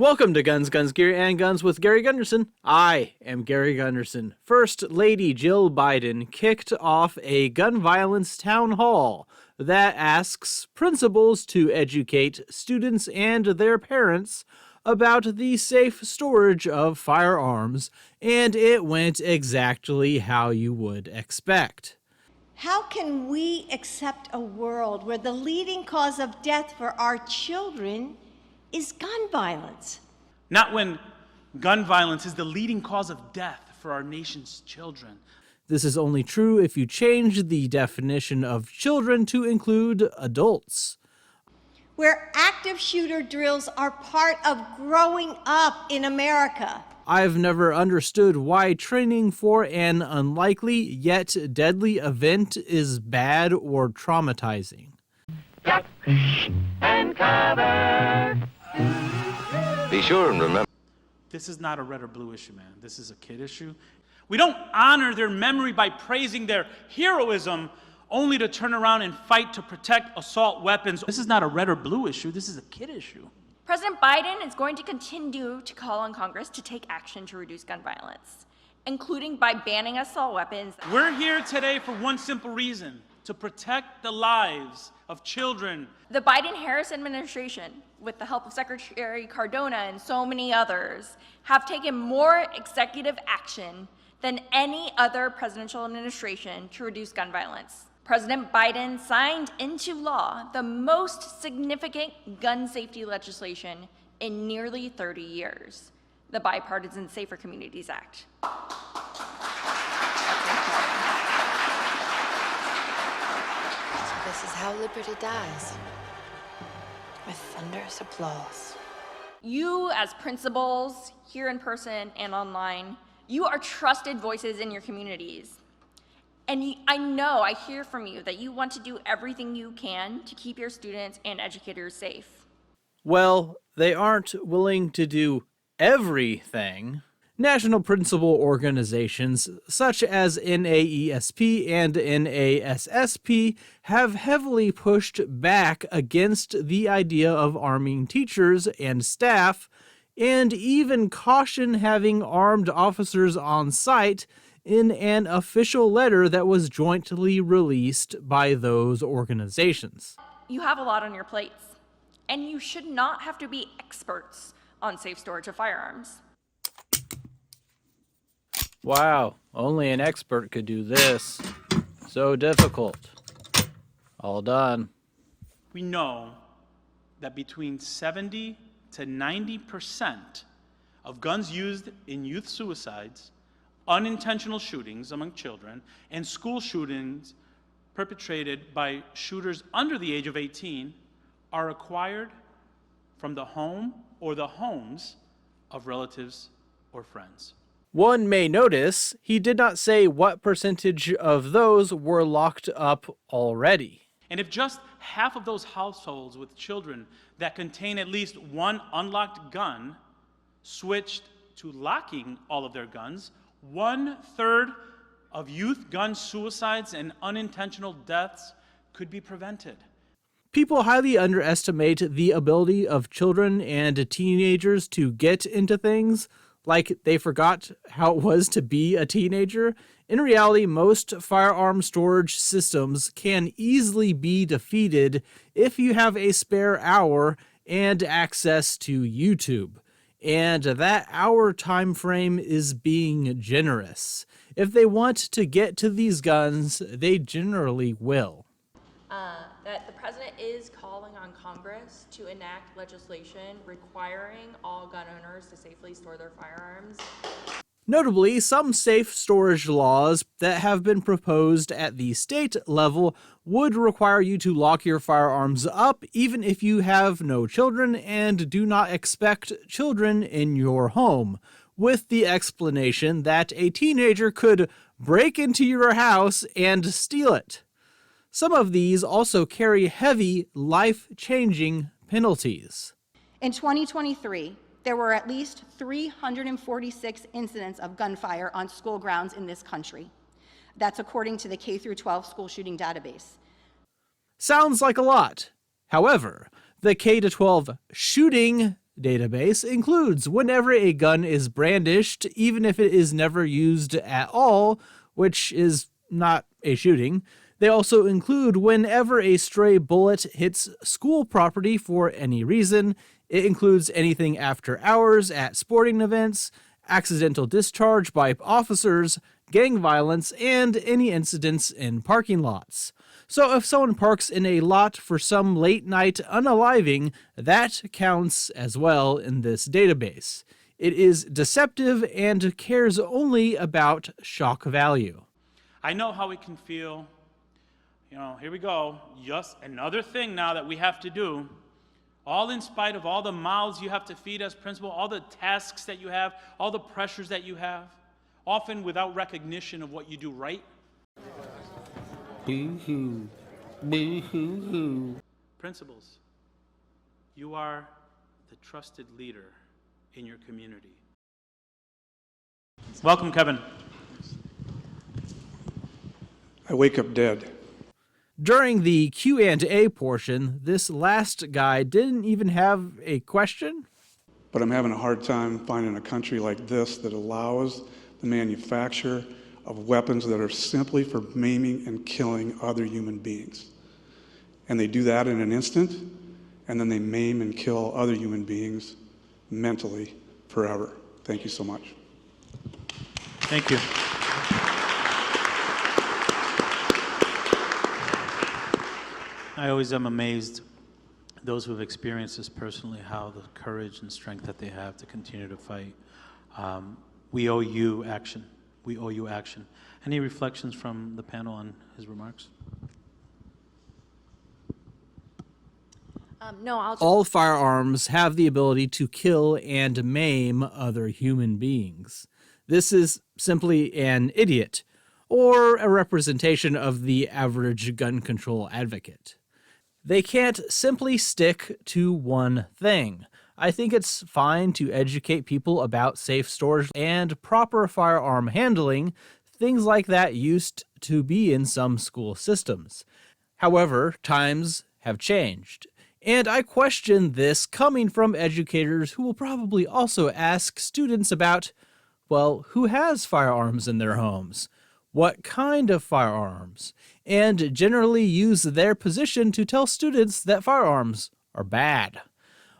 Welcome to Guns, Guns, Gear, and Guns with Gary Gunderson. I am Gary Gunderson. First Lady Jill Biden kicked off a gun violence town hall that asks principals to educate students and their parents about the safe storage of firearms, and it went exactly how you would expect. How can we accept a world where the leading cause of death for our children is gun violence? Not when gun violence is the leading cause of death for our nation's children. This is only true if you change the definition of children to include adults. Where active shooter drills are part of growing up in America. I've never understood why training for an unlikely yet deadly event is bad or traumatizing. Duck and cover. Be sure and remember. This is not a red or blue issue, man. This is a kid issue. We don't honor their memory by praising their heroism, only to turn around and fight to protect assault weapons. This is not a red or blue issue. This is a kid issue. President Biden is going to continue to call on Congress to take action to reduce gun violence, including by banning assault weapons. We're here today for one simple reason: to protect the lives of children. The Biden-Harris administration, with the help of Secretary Cardona and so many others, have taken more executive action than any other presidential administration to reduce gun violence. President Biden signed into law the most significant gun safety legislation in nearly 30 years, the Bipartisan Safer Communities Act. This is how liberty dies, with thunderous applause. You, as principals, here in person and online, you are trusted voices in your communities. And I hear from you that you want to do everything you can to keep your students and educators safe. Well, they aren't willing to do everything. National principal organizations such as NAESP and NASSP have heavily pushed back against the idea of arming teachers and staff, and even caution having armed officers on site in an official letter that was jointly released by those organizations. You have a lot on your plates, and you should not have to be experts on safe storage of firearms. Wow, only an expert could do this. So difficult. All done. We know that between 70 to 90% of guns used in youth suicides, unintentional shootings among children, and school shootings perpetrated by shooters under the age of 18 are acquired from the home or the homes of relatives or friends. One may notice he did not say what percentage of those were locked up already. And if just half of those households with children that contain at least one unlocked gun switched to locking all of their guns, 1/3 of youth gun suicides and unintentional deaths could be prevented. People highly underestimate the ability of children and teenagers to get into things, like they forgot how it was to be a teenager. In reality, most firearm storage systems can easily be defeated if you have a spare hour and access to YouTube. And that hour time frame is being generous. If they want to get to these guns, they generally will. That the president is calling on Congress to enact legislation requiring all gun owners to safely store their firearms. Notably, some safe storage laws that have been proposed at the state level would require you to lock your firearms up even if you have no children and do not expect children in your home, with the explanation that a teenager could break into your house and steal it. Some of these also carry heavy, life-changing penalties. In 2023, there were at least 346 incidents of gunfire on school grounds in this country. That's according to the K-12 school shooting database. Sounds like a lot. However, the K-12 shooting database includes whenever a gun is brandished, even if it is never used at all, which is not a shooting. They also include whenever a stray bullet hits school property for any reason. It includes anything after hours at sporting events, accidental discharge by officers, gang violence, and any incidents in parking lots. So if someone parks in a lot for some late night unaliving, that counts as well in this database. It is deceptive and cares only about shock value. I know how it can feel. Here we go. Just another thing now that we have to do. All in spite of all the mouths you have to feed as principal, all the tasks that you have, all the pressures that you have, often without recognition of what you do right. Boo-hoo. Boo-hoo-hoo. Principals, you are the trusted leader in your community. Welcome, Kevin. I wake up dead. During the Q&A portion, this last guy didn't even have a question. But I'm having a hard time finding a country like this that allows the manufacture of weapons that are simply for maiming and killing other human beings. And they do that in an instant, and then they maim and kill other human beings mentally forever. Thank you so much. Thank you. I always am amazed, those who have experienced this personally, how the courage and strength that they have to continue to fight. We owe you action. We owe you action. Any reflections from the panel on his remarks? No, I'll just... All firearms have the ability to kill and maim other human beings. This is simply an idiot, or a representation of the average gun control advocate. They can't simply stick to one thing. I think it's fine to educate people about safe storage and proper firearm handling. Things like that used to be in some school systems. However, times have changed. And I question this coming from educators who will probably also ask students about, well, who has firearms in their homes? What kind of firearms? And generally use their position to tell students that firearms are bad.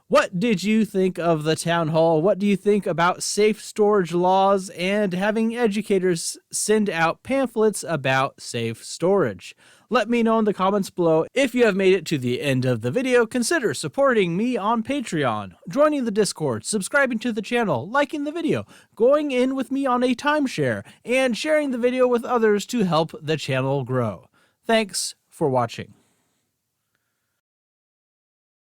What did you think of the town hall? What do you think about safe storage laws and having educators send out pamphlets about safe storage? Let me know in the comments below. If you have made it to the end of the video, consider supporting me on Patreon, joining the Discord, subscribing to the channel, liking the video, going in with me on a timeshare, and sharing the video with others to help the channel grow. Thanks for watching.